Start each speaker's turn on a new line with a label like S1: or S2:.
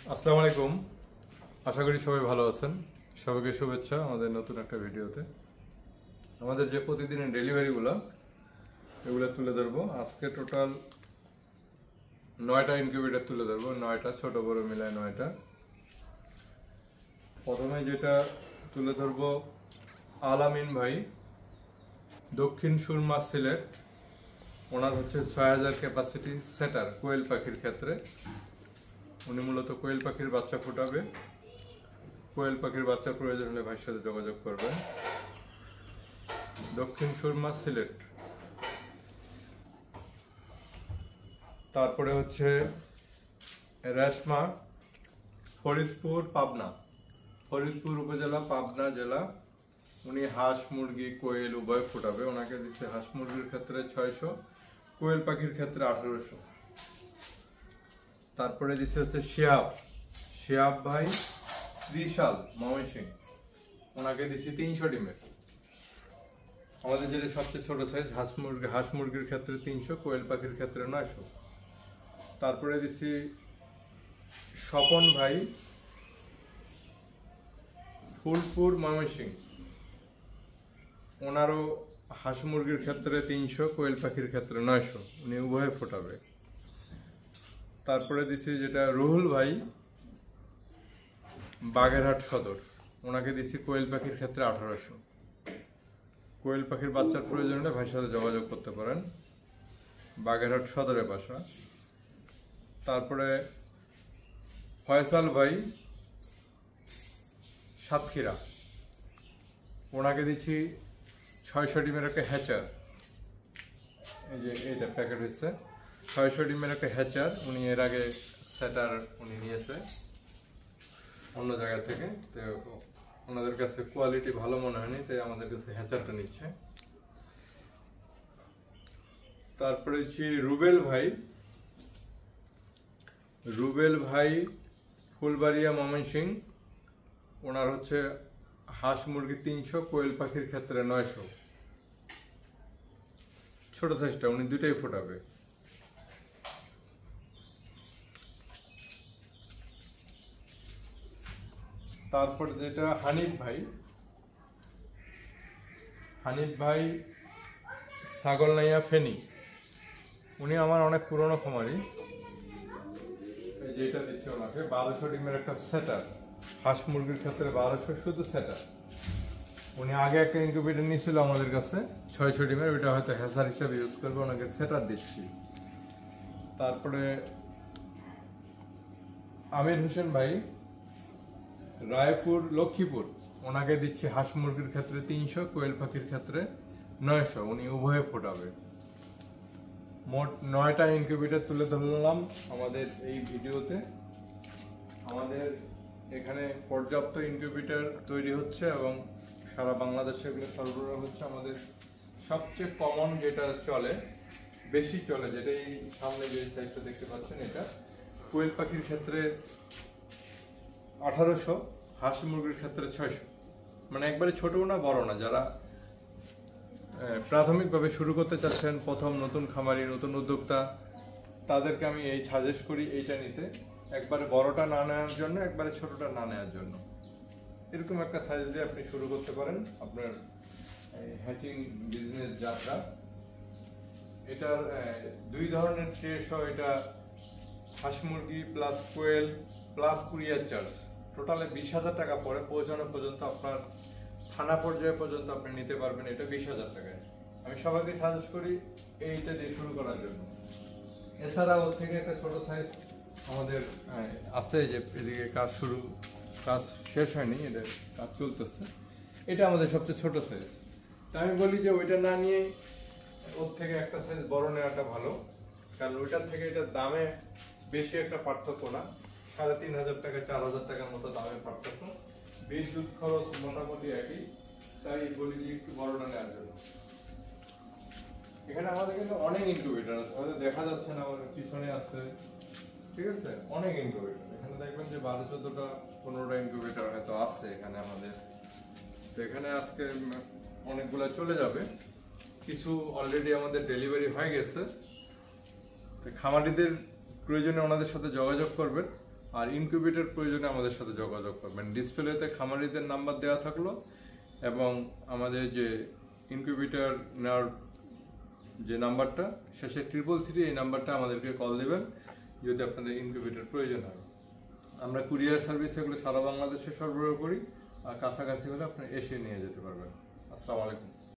S1: আসসালামু আলাইকুম। আশা করি সবাই ভালো আছেন। সবাইকে শুভেচ্ছা আমাদের নতুন একটা ভিডিওতে। আমাদের যে প্রতিদিনের ডেলিভারিগুলো এগুলো তুলে ধরবো। আজকে টোটাল 9টা ইনকিউবেটর তুলে ধরবো, 9টা ছোট বড় মিলায় 9টা। প্রথমে যেটা তুলে ধরবো আলামিন ভাই, দক্ষিণ সুরমা সিলেট। ওনার হচ্ছে 6000 ক্যাপাসিটি সেটার কোয়েল পাখির ক্ষেত্রে। উনি মূলত কোয়েল পাখির বাচ্চা ফোটাবে। কোয়েল পাখির বাচ্চা প্রয়োজন হলে ভাইয়ের সাথে যোগাযোগ করবেন। দক্ষিণ সুরমা সিলেট। তারপরে হচ্ছে রেশমা, ফরিদপুর পাবনা, ফরিদপুর উপজেলা পাবনা জেলা। উনি হাঁস মুরগি কোয়েল উভয় ফোটাবে। ওনাকে দিচ্ছে হাঁস মুরগির ক্ষেত্রে 600, কোয়েল পাখির ক্ষেত্রে 1800। তারপরে দিচ্ছে হচ্ছে শিহাব ভাই, ত্রিশাল ময়মনসিংহ। ওনাকে দিচ্ছি 300 ডিমের। আমাদের যেটা সবচেয়ে ছোট সাইজ হাঁস মুরগির ক্ষেত্রে 300, কোয়েল পাখির ক্ষেত্রে 900। তারপরে দিচ্ছি স্বপন ভাই, ফুলপুর ময়মনসিংহ। ওনারও হাঁস মুরগির ক্ষেত্রে 300, কোয়েল পাখির ক্ষেত্রে 900। উনি উভয়ে ফোটাবে। তারপরে দিচ্ছি যেটা রুহুল ভাই, বাগেরহাট সদর। ওনাকে দিচ্ছি কোয়েল পাখির ক্ষেত্রে 1800। কোয়েল পাখির বাচ্চার প্রয়োজন হলে ভাইয়ের সাথে যোগাযোগ করতে পারেন। বাগেরহাট সদরে বাসা। তারপরে ফয়সাল ভাই, সাতক্ষীরা। ওনাকে দিচ্ছি 600 ডিমের একটা হ্যাচার। এই যে এইটা প্যাকেট হচ্ছে 600 ডিমের একটা হ্যাচার। উনি এর আগে সেটার উনি নিয়েছে অন্য জায়গা থেকে, তো ওনাদের কাছে কোয়ালিটি ভালো মনে হয়নি, তাই আমাদের কাছে হ্যাচারটা নিচ্ছে। তারপরে হচ্ছে রুবেল ভাই ফুলবাড়িয়া ময়মনসিংহ। ওনার হচ্ছে হাঁস মুরগি 300, কোয়েল পাখির ক্ষেত্রে 900। ছোট সাইজটা, উনি দুইটাই ফোটাবে। তারপর যেটা হানিফ ভাই ছাগলনাইয়া ফেনী। উনি আমার অনেক পুরনো খামারি। যেটা দিচ্ছে ওনাকে 1200 ডিমের একটা সেটার, হাঁস মুরগির ক্ষেত্রে 1200 শুধু সেটার। উনি আগে একটা ইনকিউবেটর নিয়েছিল আমাদের কাছে 600 ডিমের, ওইটা হয়তো হ্যাচার হিসাবে ইউজ করবে, ওনাকে সেটার দিচ্ছি। তারপরে আমির হোসেন ভাই, রায়পুর লক্ষ্মীপুর। ওনাকে দিচ্ছি হাঁস মুরগির ক্ষেত্রে 300, কোয়েল পাখির ক্ষেত্রে 900। উনি উভয়ে ফোটাবে। মোট 9টা ইনকিউবেটর তুলে ধরলাম আমাদের এই ভিডিওতে। আমাদের এখানে পর্যাপ্ত ইনকিউবেটর তৈরি হচ্ছে এবং সারা বাংলাদেশে এগুলো সরবরাহ হচ্ছে। আমাদের সবচেয়ে কমন যেটা চলে, বেশি চলে, যেটা এই সামনে যে সাইজটা দেখতে পাচ্ছেন, এটা কোয়েল পাখির ক্ষেত্রে 1800, হাঁস মুরগির ক্ষেত্রে 600। মানে একবারে ছোটও না বড় না। যারা প্রাথমিকভাবে শুরু করতে চাচ্ছেন, প্রথম নতুন খামারি, নতুন উদ্যোক্তা, তাদেরকে আমি এই সাজেস্ট করি এইটা নিতে। একবারে বড়টা না নেওয়ার জন্য, একবারে ছোটটা না নেওয়ার জন্য। এরকম একটা সাইজ দিয়ে আপনি শুরু করতে পারেন আপনার হ্যাচিং বিজনেস যাত্রা। এটার 2 ধরনের ট্রে সহ, এটা হাঁস মুরগি প্লাস কোয়েল প্লাস কুরিয়ার চার্জ, টোটালে 20,000 টাকা পরে পৌঁছানো পর্যন্ত, আপনার থানা পর্যায়ে পর্যন্ত আপনি নিতে পারবেন এটা 20,000 টাকায়। আমি সবাইকে সাজেস্ট করি এইটা দিয়ে শুরু করার জন্য। এছাড়া ওর থেকে একটা ছোট সাইজ আমাদের আছে, যে এদিকে কাজ শেষ হয়নি, এটা কাজ চলতেছে। এটা আমাদের সবচেয়ে ছোট সাইজ। তা আমি বলি যে ওইটা না নিয়ে ওর থেকে একটা সাইজ বড় নেওয়াটা ভালো, কারণ ওইটার থেকে এটার দামে বেশি একটা পার্থক্য না। 3,500 টাকা 4,000 টাকার মতো দামের পার্থক্য। বিদ্যুৎ খরচ মোটামুটি একই, তাই বলি যে একটু বড়টা নেওয়ার জন্য। এখানে আমাদের কিন্তু অনেক ইনকিউবেটর আছে, হয়তো দেখা যাচ্ছে না, আমাদের পিছনে আছে, ঠিক আছে, অনেক ইনকিউবেটর। এখানে দেখবেন যে 12-14টা 15টা ইনকিউবেটর হয়তো আছে এখানে আমাদের। তো এখানে আজকে অনেকগুলো চলে যাবে, কিছু অলরেডি আমাদের ডেলিভারি হয়ে গেছে। তো খামারিদের প্রয়োজনে ওনাদের সাথে যোগাযোগ করবেন। আর ইনকিউবেটর প্রয়োজনে আমাদের সাথে যোগাযোগ করবেন। ডিসপ্লেতে খামারিদের নাম্বার দেওয়া থাকলো এবং আমাদের যে ইনকিউবেটর নেওয়ার যে নাম্বারটা শেষে 333, এই নাম্বারটা আমাদেরকে কল দেবেন যদি আপনাদের ইনকিউবেটর প্রয়োজন হয়। আমরা কুরিয়ার সার্ভিস এগুলো সারা বাংলাদেশে সরবরাহ করি, আর কাছাকাছি হলে আপনি এসে নিয়ে যেতে পারবেন। আসসালামু আলাইকুম।